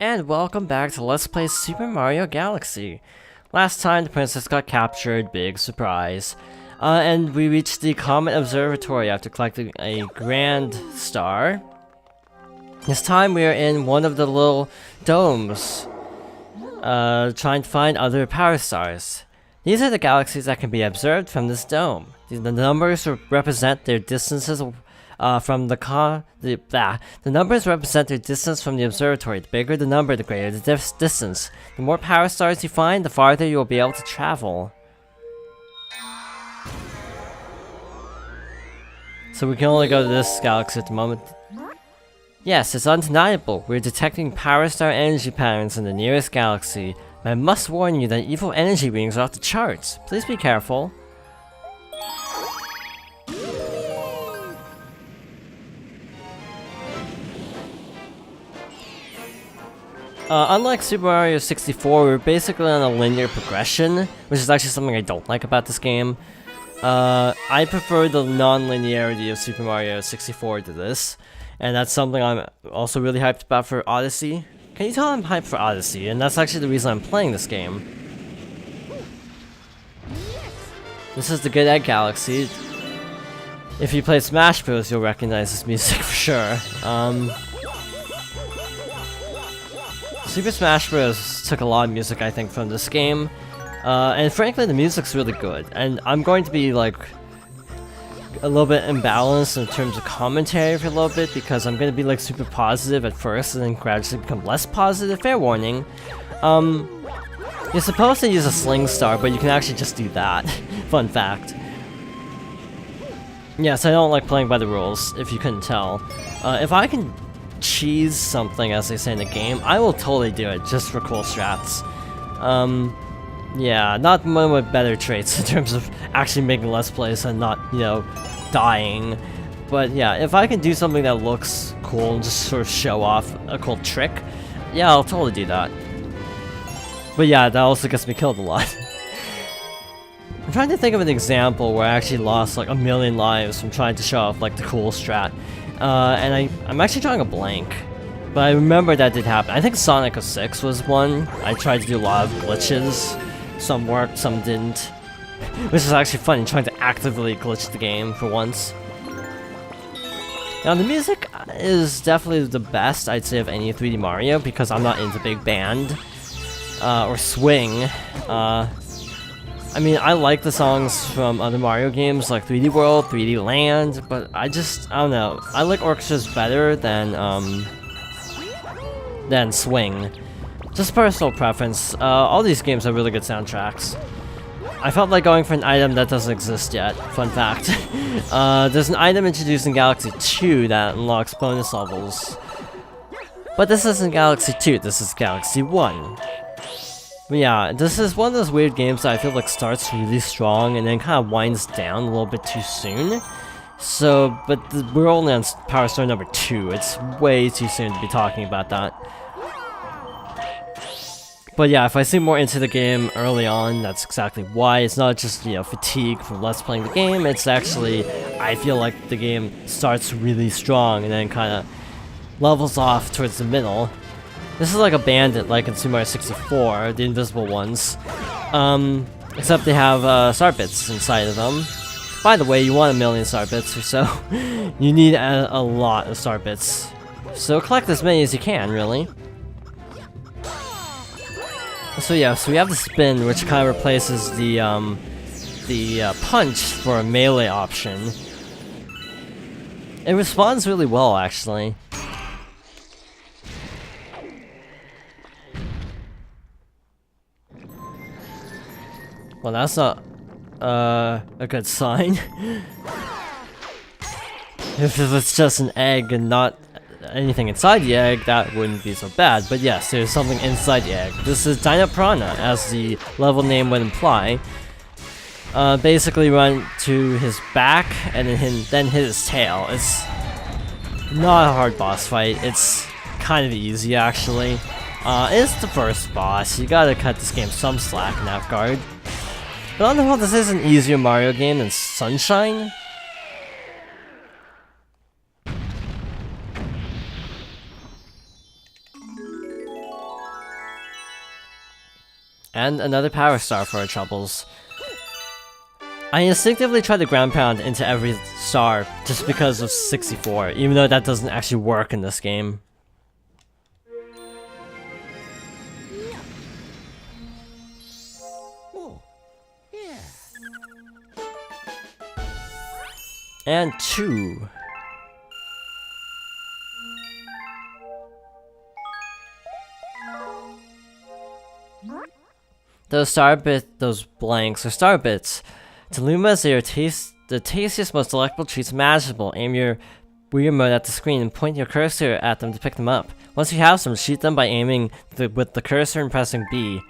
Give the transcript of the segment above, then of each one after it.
And welcome back to Let's Play Super Mario Galaxy. Last time the princess got captured, big surprise. And we reached the Comet Observatory after collecting a Grand Star. This time we are in one of the little domes, trying to find other power stars. These are the galaxies that can be observed from this dome. The numbers represent their distances from the numbers represent their distance from the observatory. The bigger the number, the greater the distance. The more power stars you find, the farther you will be able to travel. So we can only go to this galaxy at the moment. Yes, it's undeniable. We're detecting power star energy patterns in the nearest galaxy. But I must warn you that evil energy readings are off the charts. Please be careful. Unlike Super Mario 64, we're basically on a linear progression, which is actually something I don't like about this game. I prefer the non-linearity of Super Mario 64 to this, and that's something I'm also really hyped about for Odyssey. Can you tell I'm hyped for Odyssey? And that's actually the reason I'm playing this game. This is the Good Egg Galaxy. If you play Smash Bros, you'll recognize this music for sure. Super Smash Bros. Took a lot of music, I think, from this game. And frankly, the music's really good. And I'm going to be, like, a little bit imbalanced in terms of commentary for a little bit, because I'm going to be, like, super positive at first and then gradually become less positive. Fair warning. You're supposed to use a Sling Star, but you can actually just do that. Fun fact. Yes, I don't like playing by the rules, if you couldn't tell. If I can cheese something, as they say in the game, I will totally do it, just for cool strats. Yeah, not one of my better traits in terms of actually making Let's Plays and not, you know, dying. But yeah, if I can do something that looks cool and just sort of show off a cool trick, yeah, I'll totally do that. But yeah, that also gets me killed a lot. I'm trying to think of an example where I actually lost like 1,000,000 lives from trying to show off like the cool strat. And I'm actually drawing a blank. But I remember that did happen. I think Sonic 06 was one. I tried to do a lot of glitches. Some worked, some didn't. Which is actually funny, trying to actively glitch the game for once. Now the music is definitely the best, I'd say, of any 3D Mario, because I'm not into big band. Or swing. I mean, I like the songs from other Mario games like 3D World, 3D Land, but I don't know. I like orchestras better than swing. Just personal preference. All these games have really good soundtracks. I felt like going for an item that doesn't exist yet. Fun fact. There's an item introduced in Galaxy 2 that unlocks bonus levels. But this isn't Galaxy 2, this is Galaxy 1. But yeah, this is one of those weird games that I feel like starts really strong and then kind of winds down a little bit too soon. So, but we're only on Power Star number 2. It's way too soon to be talking about that. But yeah, if I seem more into the game early on, that's exactly why. It's not just, you know, fatigue from less playing the game. It's actually, I feel like the game starts really strong and then kind of levels off towards the middle. This is like a bandit, like in Super Mario 64, the invisible ones. Except they have star bits inside of them. By the way, you want 1,000,000 star bits or so. You need a lot of star bits. So collect as many as you can, really. So yeah, so we have the spin, which kind of replaces the punch for a melee option. It responds really well, actually. Well, that's not a good sign. If it's just an egg and not anything inside the egg, that wouldn't be so bad. But yes, there's something inside the egg. This is Dino Piranha, as the level name would imply. Basically run to his back and then hit his tail. It's not a hard boss fight. It's kind of easy, actually. It's the first boss. You gotta cut this game some slack in that regard. But on the whole, this is an easier Mario game than Sunshine. And another power star for our troubles. I instinctively try to ground pound into every star just because of 64, even though that doesn't actually work in this game. And 2. Those blanks are star bits. To Lumas, they are the tastiest, most delectable treats imaginable. Aim your Wii remote at the screen and point your cursor at them to pick them up. Once you have some, shoot them by aiming with the cursor and pressing B.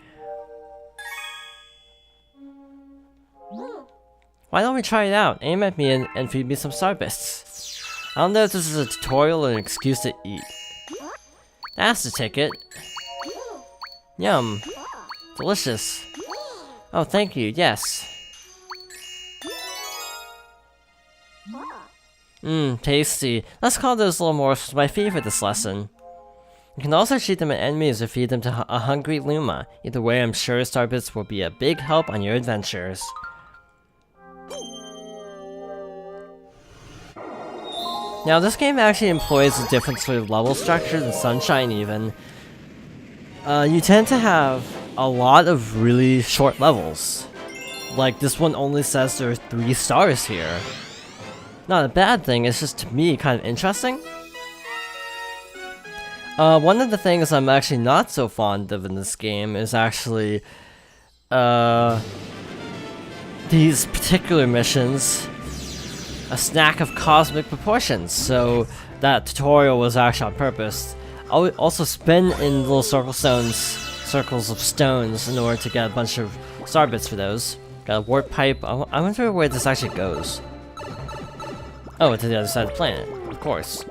Why don't we try it out? Aim at me and feed me some star bits. I don't know if this is a tutorial or an excuse to eat. That's the ticket. Yum. Delicious. Oh, thank you, yes. Mmm, tasty. Let's call those little morsels my favorite this lesson. You can also shoot them at enemies or feed them to a hungry Luma. Either way, I'm sure Starbits will be a big help on your adventures. Now, this game actually employs a different sort of level structure than Sunshine even. You tend to have a lot of really short levels. Like, this one only says there are 3 stars here. Not a bad thing, it's just, to me, kind of interesting. One of the things I'm actually not so fond of in this game is actually, these particular missions. A snack of cosmic proportions, so that tutorial was actually on purpose. I'll also spin in little circles of stones in order to get a bunch of star bits for those. Got a warp pipe. I wonder where this actually goes. Oh, to the other side of the planet, of course.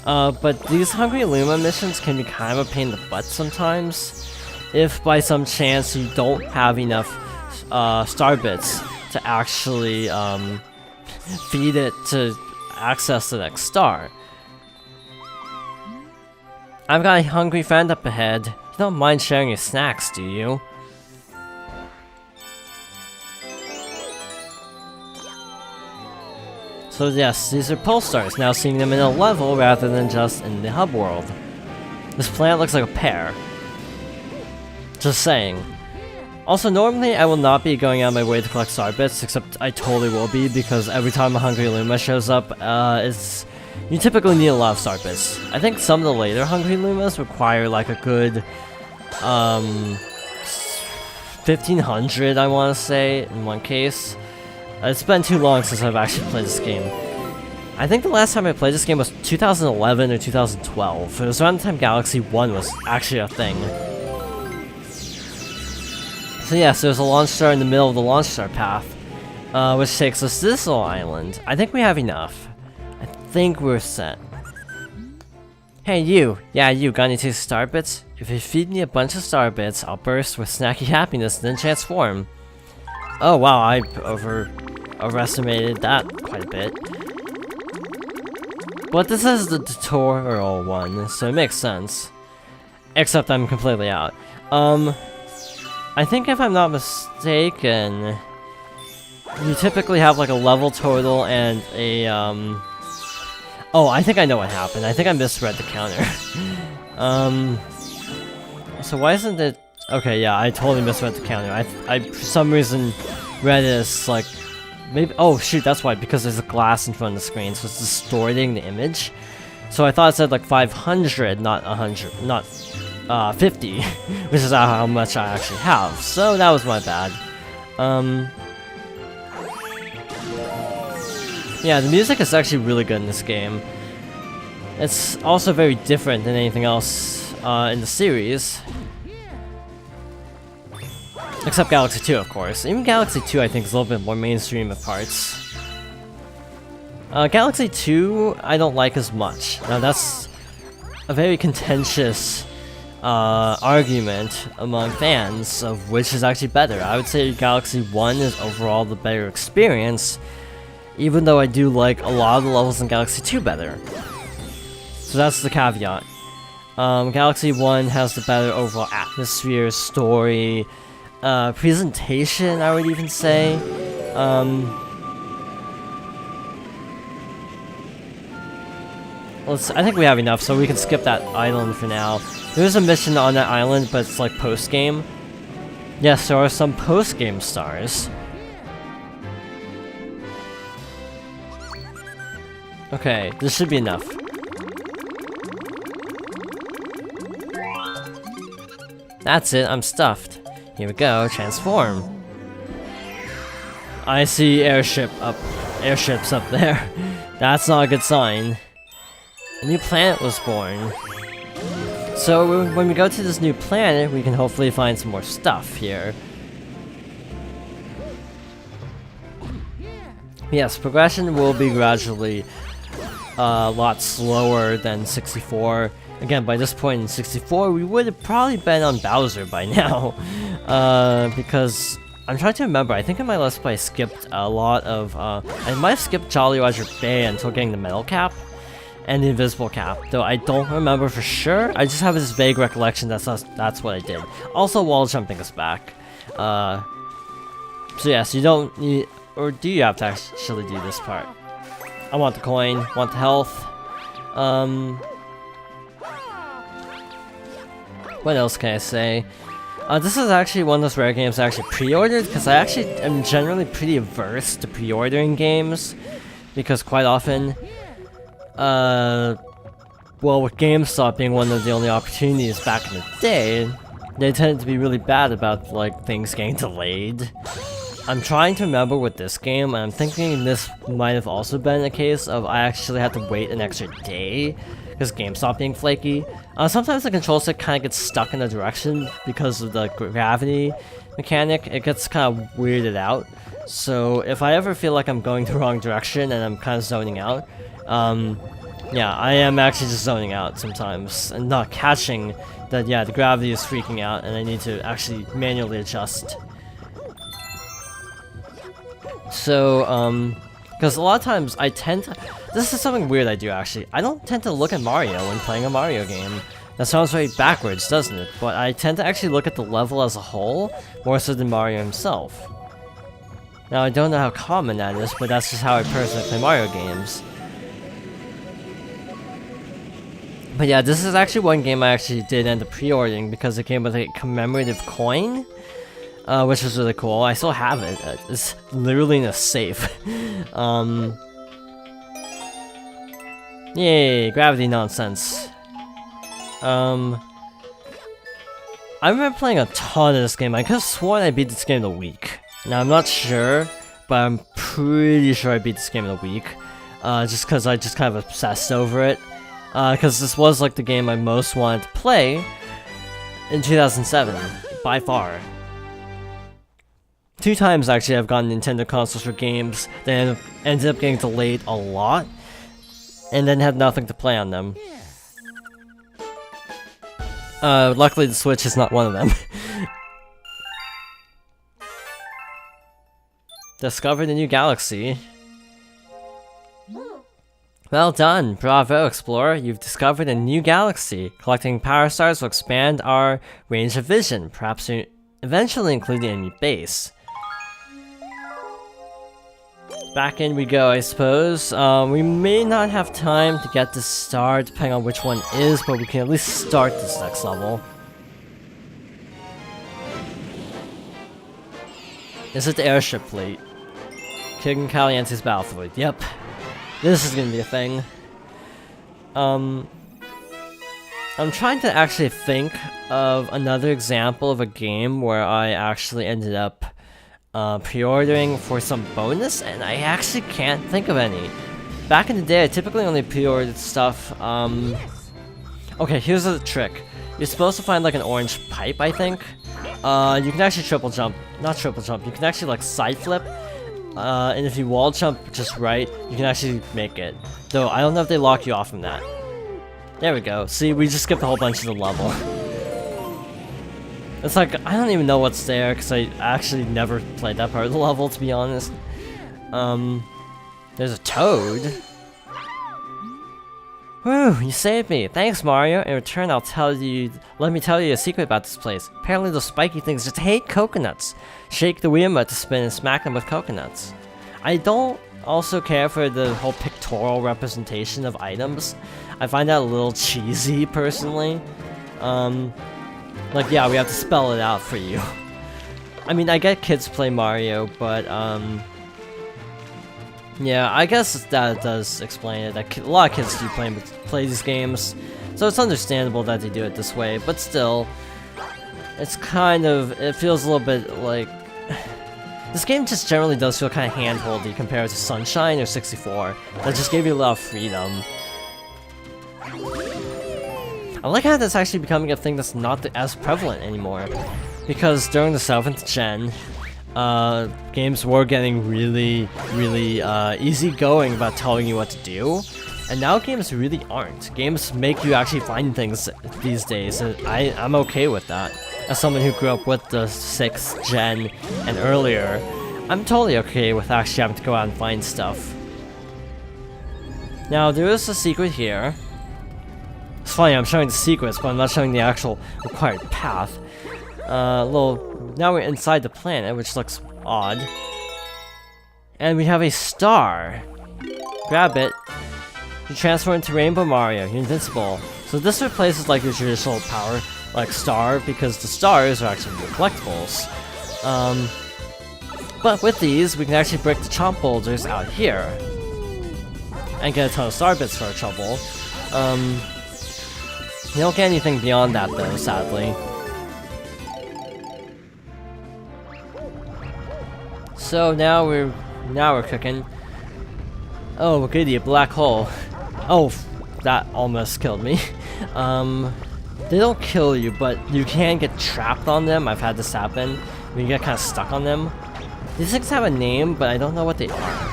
But these Hungry Luma missions can be kind of a pain in the butt sometimes. If by some chance you don't have enough star bits to actually feed it to access the next star. I've got a hungry friend up ahead. You don't mind sharing your snacks, do you? So yes, these are pulse stars, now seeing them in a level rather than just in the hub world. This planet looks like a pear. Just saying. Also, normally I will not be going out of my way to collect star bits, except I totally will be, because every time a Hungry Luma shows up, you typically need a lot of star bits. I think some of the later Hungry Lumas require like a good 1500, I want to say, in one case. It's been too long since I've actually played this game. I think the last time I played this game was 2011 or 2012. It was around the time Galaxy 1 was actually a thing. So yes, there's a launch star in the middle of the launch star path, which takes us to this little island. I think we have enough. I think we're set. Hey you! Yeah, you, got any tasty star bits? If you feed me a bunch of star bits, I'll burst with snacky happiness and then transform. Oh wow, I overestimated that quite a bit. But this is the tutorial one, so it makes sense. Except I'm completely out. I think if I'm not mistaken, you typically have like a level total and a, oh, I think I know what happened. I think I misread the counter. So why isn't it... Okay, yeah, I totally misread the counter. I for some reason read it as like... Maybe... Oh, shoot, that's why, because there's a glass in front of the screen, so it's distorting the image. So I thought it said like 500, not 100, not 50, which is how much I actually have. So that was my bad. Yeah, the music is actually really good in this game. It's also very different than anything else in the series. Except Galaxy 2, of course. Even Galaxy 2, I think, is a little bit more mainstream at parts. Galaxy 2, I don't like as much. Now, that's a very contentious argument among fans of which is actually better. I would say Galaxy 1 is overall the better experience, even though I do like a lot of the levels in Galaxy 2 better. So that's the caveat. Galaxy 1 has the better overall atmosphere, story, presentation, I would even say. I think we have enough, so we can skip that island for now. There's a mission on that island, but it's like post-game. Yes, there are some post-game stars. Okay, this should be enough. That's it, I'm stuffed. Here we go, transform. I see airships up there. That's not a good sign. A new planet was born. So when we go to this new planet, we can hopefully find some more stuff here. Yes, progression will be gradually a lot slower than 64. Again, by this point in 64, we would have probably been on Bowser by now. Because I'm trying to remember, I think in my Let's Play I skipped a lot of, I might have skipped Jolly Roger Bay until getting the metal cap and the invisible cap, though I don't remember for sure. I just have this vague recollection that's what I did. Also, wall jumping is back. So yes, you don't need, or do you have to actually do this part? I want the coin, want the health. What else can I say? This is actually one of those rare games I actually pre-ordered, because I actually am generally pretty averse to pre-ordering games, because quite often, well, with GameStop being one of the only opportunities back in the day, they tended to be really bad about, like, things getting delayed. I'm trying to remember with this game, and I'm thinking this might have also been a case of I actually had to wait an extra day because GameStop being flaky. Sometimes the control stick kind of gets stuck in a direction because of the gravity mechanic. It gets kind of weirded out. So if I ever feel like I'm going the wrong direction and I'm kind of zoning out, yeah, I am actually just zoning out sometimes and not catching that, yeah, the gravity is freaking out and I need to actually manually adjust. So, because a lot of times I tend to, this is something weird I do actually, I don't tend to look at Mario when playing a Mario game. That sounds very backwards, doesn't it? But I tend to actually look at the level as a whole, more so than Mario himself. Now I don't know how common that is, but that's just how I personally play Mario games. But yeah, this is actually one game I actually did end up pre-ordering because it came with a commemorative coin. Which was really cool. I still have it. It's literally in a safe. Yay, gravity nonsense. I remember playing a ton of this game. I could have sworn I beat this game in a week. Now, I'm not sure, but I'm pretty sure I beat this game in a week. Just because I just kind of obsessed over it. Because this was like the game I most wanted to play in 2007, by far. 2 times actually I've gotten Nintendo consoles for games that ended up getting delayed a lot, and then had nothing to play on them. Luckily the Switch is not one of them. Discovered a new galaxy. Well done, bravo explorer, you've discovered a new galaxy. Collecting power stars will expand our range of vision, perhaps eventually including a new base. Back in we go, I suppose. We may not have time to get this star, depending on which one is, but we can at least start this next level. Is it the airship fleet? King Caliente's battle fleet. Yep. This is gonna be a thing. I'm trying to actually think of another example of a game where I actually ended up pre-ordering for some bonus, and I actually can't think of any. Back in the day, I typically only pre-ordered stuff, okay, here's the trick. You're supposed to find like an orange pipe, I think. You can actually triple jump, not triple jump, you can actually like side flip, and if you wall jump just right, you can actually make it. Though, I don't know if they lock you off from that. There we go, see, we just skipped a whole bunch of the level. It's like, I don't even know what's there, because I actually never played that part of the level, to be honest. There's a toad. Whew, you saved me. Thanks, Mario. In return, let me tell you a secret about this place. Apparently those spiky things just hate coconuts. Shake the Wiimote to spin and smack them with coconuts. I don't also care for the whole pictorial representation of items. I find that a little cheesy, personally. Like, yeah, we have to spell it out for you. I mean, I get kids play Mario, but, yeah, I guess that does explain it. That a lot of kids do play these games, so it's understandable that they do it this way, but still, it's kind of, it feels a little bit like... This game just generally does feel kind of hand-holdy compared to Sunshine or 64. That just gave you a lot of freedom. I like how that's actually becoming a thing that's not as prevalent anymore. Because during the 7th gen, games were getting really easygoing about telling you what to do. And now games really aren't. Games make you actually find things these days, and I'm okay with that. As someone who grew up with the 6th gen and earlier, I'm totally okay with actually having to go out and find stuff. Now, there is a secret here. It's funny, I'm showing the secrets, but I'm not showing the actual required path. Now we're inside the planet, which looks odd. And we have a star. Grab it. You transfer into Rainbow Mario. You're invincible. So this replaces like your traditional power, like star, because the stars are actually collectibles. But with these, we can actually break the chomp boulders out here. And get a ton of star bits for our trouble. You don't get anything beyond that though, sadly. So now we're cooking. Oh goody, a black hole. Oh, that almost killed me. They don't kill you, but you can get trapped on them. I've had this happen. You get kind of stuck on them. These things have a name, but I don't know what they are.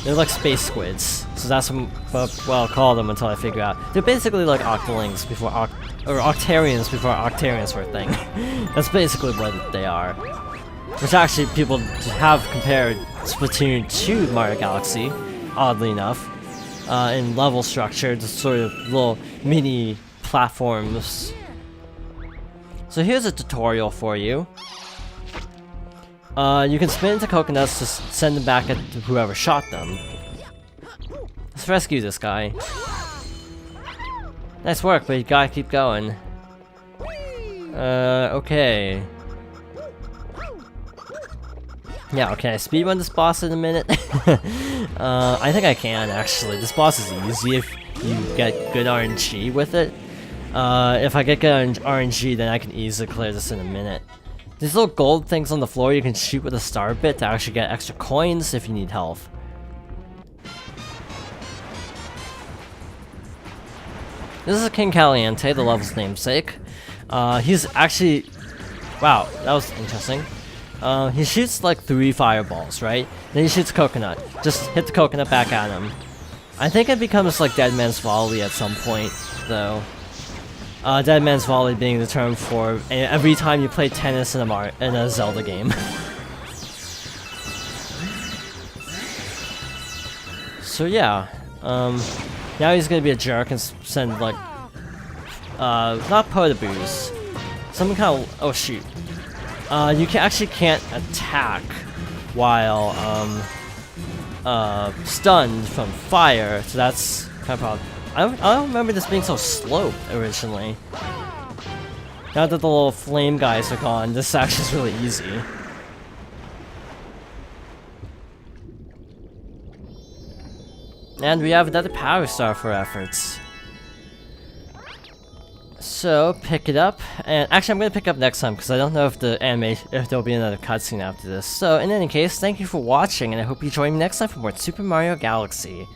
They're like space squids, so that's what I'll call them until I figure out. They're basically like Octolings before or Octarians before Octarians were a thing. That's basically what they are. Which actually people have compared Splatoon to Mario Galaxy, oddly enough, in level structure, just sort of little mini platforms. So here's a tutorial for you. You can spin into coconuts to send them back at whoever shot them. Let's rescue this guy. Nice work, but you gotta keep going. Okay. Yeah, okay, speedrun this boss in a minute. I think I can, actually. This boss is easy if you get good RNG with it. If I get good RNG, then I can easily clear this in a minute. These little gold things on the floor you can shoot with a star bit to actually get extra coins if you need health. This is King Caliente, the level's namesake. He's actually... Wow, that was interesting. He shoots like 3 fireballs, right? Then he shoots coconut. Just hit the coconut back at him. I think it becomes like Dead Man's Volley at some point, though. Dead Man's Volley being the term for every time you play tennis in a Zelda game. So yeah, now he's gonna be a jerk and send like, not Potaboos, some kind of, oh shoot. You actually can't attack while stunned from fire, so that's kind of a problem. I don't remember this being so sloped originally. Now that the little flame guys are gone, this actually is really easy. And we have another power star for efforts. So, pick it up, and actually I'm gonna pick up next time because I don't know if if there'll be another cutscene after this. So, in any case, thank you for watching, and I hope you join me next time for more Super Mario Galaxy.